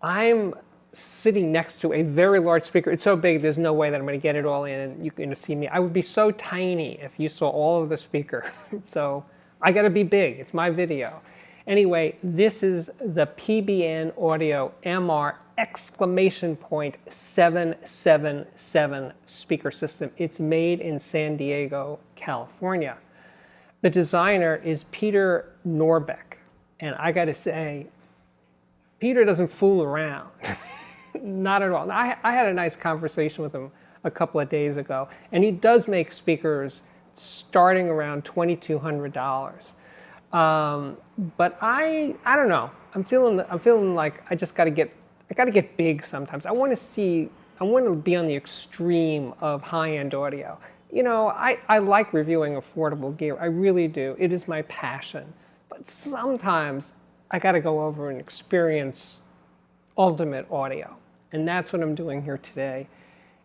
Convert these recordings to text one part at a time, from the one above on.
I'm sitting next to a very large speaker. It's so big, there's no way that I'm going to get it all in and you're going to see me. I would be so tiny if you saw all of the speaker. So I got to be big. It's my video. Anyway, this is the PBN Audio MR exclamation point 777 speaker system. It's made in San Diego, California. The designer is Peter Norbeck. And I got to say, Peter doesn't fool around. Not at all. I had a nice conversation with him a couple of days ago, and he does make speakers starting around $2,200. But I don't know. I'm feeling like I gotta get big sometimes. I want to be on the extreme of high-end audio. You know, I like reviewing affordable gear. I really do. It is my passion. But sometimes I got to go over and experience ultimate audio. And that's what I'm doing here today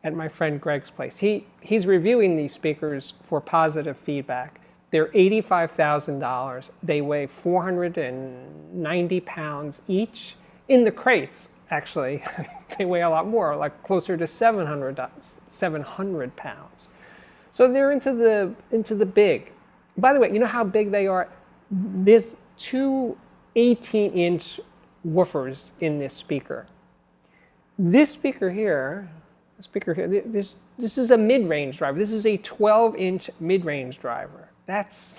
at my friend Greg's place. He's reviewing these speakers for positive feedback. They're $85,000. They weigh 490 pounds each. In the crates, actually, they weigh a lot more, like closer to 700 pounds. So they're into the big. By the way, you know how big they are? There's two 18-inch woofers in this speaker. This speaker here, this is a mid-range driver. This is a 12-inch mid-range driver. That's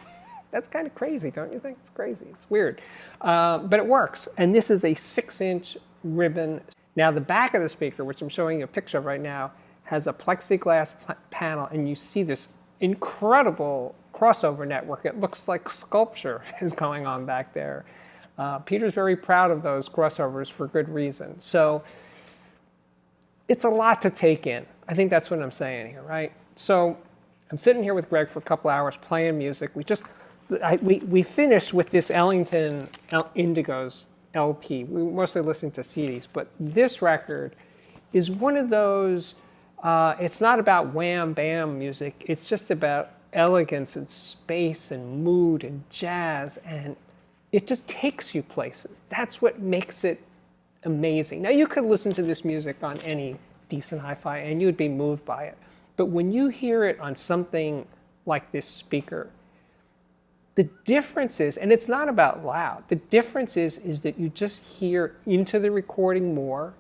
kind of crazy, don't you think? It's crazy. It's weird. But it works. And this is a 6-inch ribbon. Now, the back of the speaker, which I'm showing you a picture of right now, has a plexiglass panel, and you see this incredible crossover network. It looks like sculpture is going on back there. Peter's very proud of those crossovers for good reason. So it's a lot to take in. I think that's what I'm saying here, right? So I'm sitting here with Greg for a couple hours playing music. We finished with this Ellington Indigos LP. We were mostly listening to CDs, but this record is one of those, it's not about wham bam music. It's just about elegance and space and mood and jazz, and it just takes you places. That's what makes it amazing. Now, you could listen to this music on any decent hi-fi and you'd be moved by it. But when you hear it on something like this speaker, the difference is, and it's not about loud, the difference is that you just hear into the recording more.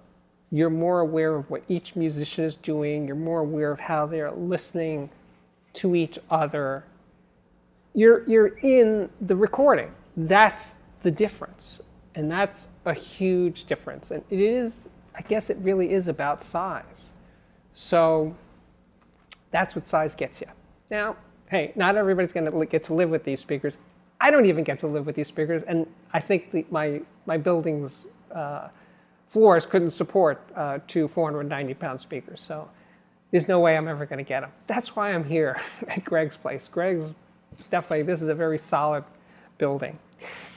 You're more aware of what each musician is doing. You're more aware of how they're listening to each other. You're in the recording. That's the difference. And that's a huge difference. And it is, I guess it really is about size. So that's what size gets you. Now, hey, not everybody's going to get to live with these speakers. I don't even get to live with these speakers. And I think my building's floors couldn't support two 490-pound speakers. So there's no way I'm ever going to get them. That's why I'm here at Greg's place. This is a very solid building.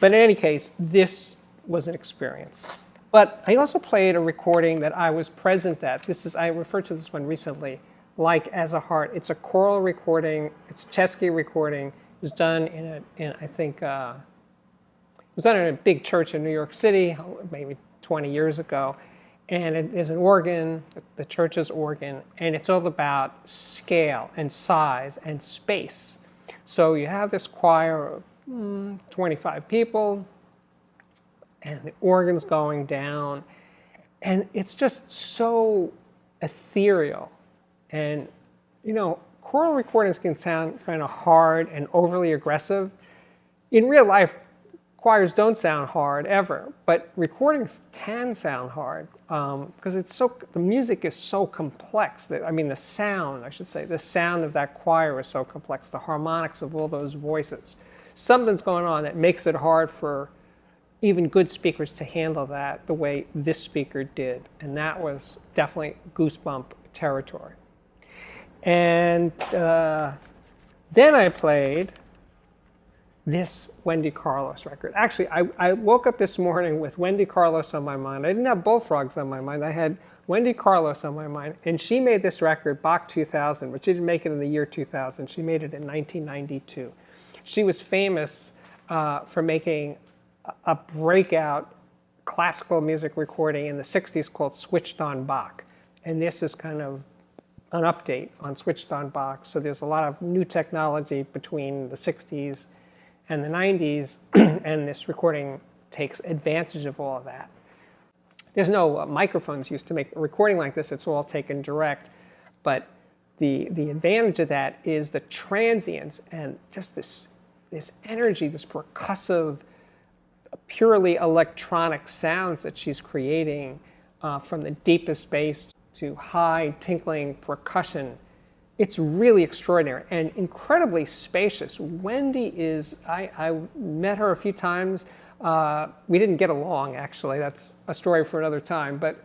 But in any case, this was an experience. But I also played a recording that I was present at. I referred to this one recently, Like As a Heart. It's a choral recording. It's a Chesky recording. It was done it was done in a big church in New York City, maybe 20 years ago. And it is an organ, the church's organ, and it's all about scale and size and space. So you have this choir of 25 people, and the organ's going down, and it's just so ethereal. And, you know, choral recordings can sound kind of hard and overly aggressive. In real life, choirs don't sound hard ever, but recordings can sound hard because the music is so complex. The sound of that choir is so complex, the harmonics of all those voices. Something's going on that makes it hard for even good speakers to handle that the way this speaker did. And that was definitely goosebump territory. And then I played this Wendy Carlos record. Actually, I woke up this morning with Wendy Carlos on my mind. I didn't have Bullfrogs on my mind. I had Wendy Carlos on my mind. And she made this record, Bach 2000, but she didn't make it in the year 2000. She made it in 1992. She was famous for making a breakout classical music recording in the 60s called Switched On Bach. And this is kind of an update on Switched On Bach. So there's a lot of new technology between the 60s and the 90s, and this recording takes advantage of all of that. There's no microphones used to make a recording like this. It's all taken direct. But the advantage of that is the transients and just this energy, this percussive, purely electronic sounds that she's creating from the deepest bass to high tinkling percussion. It's really extraordinary and incredibly spacious. Wendy is, I met her a few times. We didn't get along, actually. That's a story for another time. But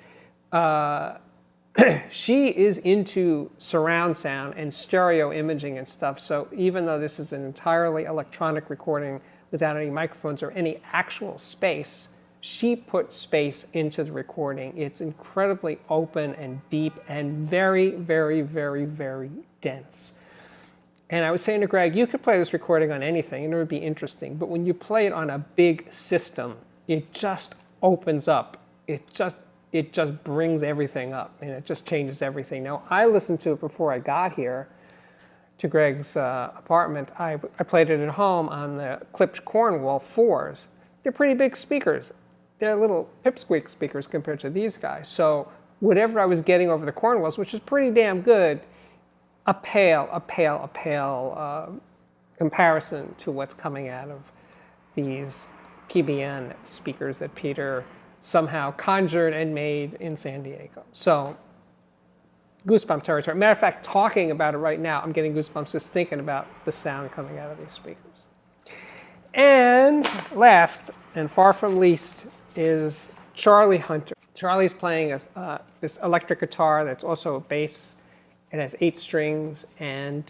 she is into surround sound and stereo imaging and stuff. So even though this is an entirely electronic recording without any microphones or any actual space, she put space into the recording. It's incredibly open and deep and very, very, very, very dense. And I was saying to Greg, you could play this recording on anything and it would be interesting. But when you play it on a big system, it just opens up. It just brings everything up and it just changes everything. Now, I listened to it before I got here to Greg's apartment. I played it at home on the clipped Cornwall 4s. They're pretty big speakers. They're little pipsqueak speakers compared to these guys. So whatever I was getting over the Cornwalls, which is pretty damn good, a pale comparison to what's coming out of these PBN speakers that Peter somehow conjured and made in San Diego. So goosebump territory. Matter of fact, talking about it right now, I'm getting goosebumps just thinking about the sound coming out of these speakers. And last, and far from least, is Charlie Hunter. Charlie's playing this electric guitar that's also a bass. It has 8 strings, and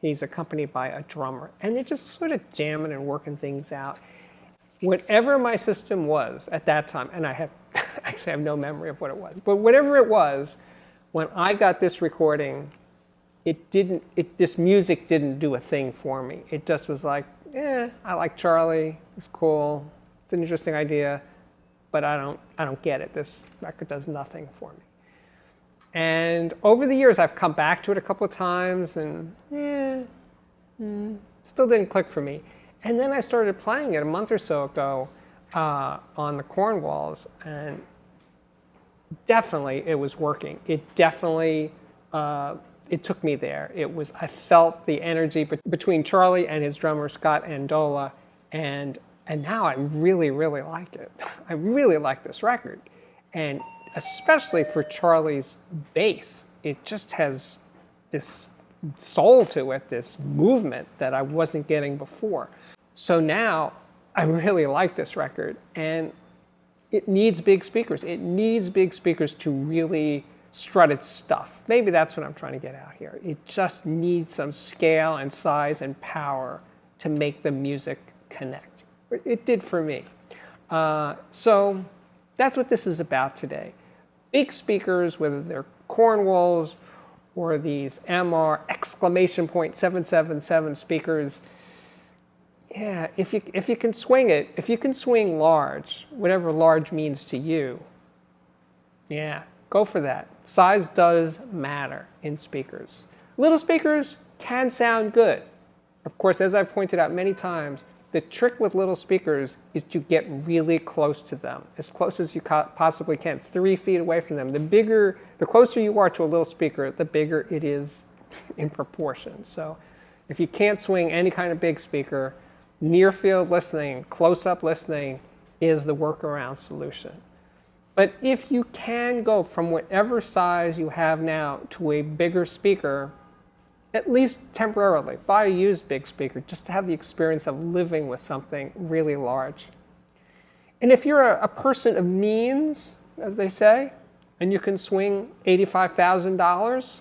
he's accompanied by a drummer. And they're just sort of jamming and working things out. Whatever my system was at that time, and I actually have no memory of what it was, but whatever it was, when I got this recording, this music didn't do a thing for me. It just was like, I like Charlie, it's cool, it's an interesting idea, but I don't get it. This record does nothing for me. And over the years, I've come back to it a couple of times, and still didn't click for me. And then I started playing it a month or so ago on the Cornwalls, and definitely it was working. It definitely, it took me there. I felt the energy between Charlie and his drummer, Scott Andola, and now I really, really like it. I really like this record. And especially for Charlie's bass, it just has this soul to it, this movement that I wasn't getting before. So now I really like this record, and it needs big speakers. It needs big speakers to really strut its stuff. Maybe that's what I'm trying to get out here. It just needs some scale and size and power to make the music connect. It did for me. So that's what this is about today. Big speakers, whether they're Cornwalls or these MR !777 speakers. Yeah, if you can swing it, if you can swing large, whatever large means to you, yeah, go for that. Size does matter in speakers. Little speakers can sound good. Of course, as I've pointed out many times, the trick with little speakers is to get really close to them, as close as you possibly can, 3 feet away from them. The closer you are to a little speaker, the bigger it is in proportion. So if you can't swing any kind of big speaker, near field listening, close-up listening is the workaround solution. But if you can go from whatever size you have now to a bigger speaker, at least temporarily, buy a used big speaker just to have the experience of living with something really large. And if you're a person of means, as they say, and you can swing $85,000,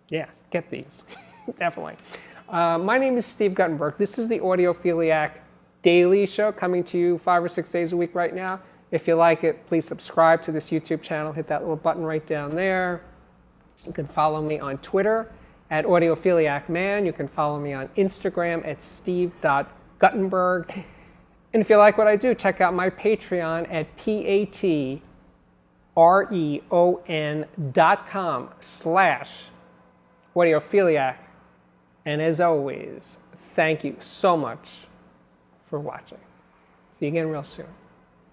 yeah, get these, definitely. My name is Steve Guttenberg. This is the Audiophiliac Daily Show coming to you 5 or 6 days a week right now. If you like it, please subscribe to this YouTube channel. Hit that little button right down there. You can follow me on Twitter at AudiophiliacMan. You can follow me on Instagram at steve.guttenberg. And if you like what I do, check out my Patreon at patreon.com/audiophiliac. And as always, thank you so much for watching. See you again real soon.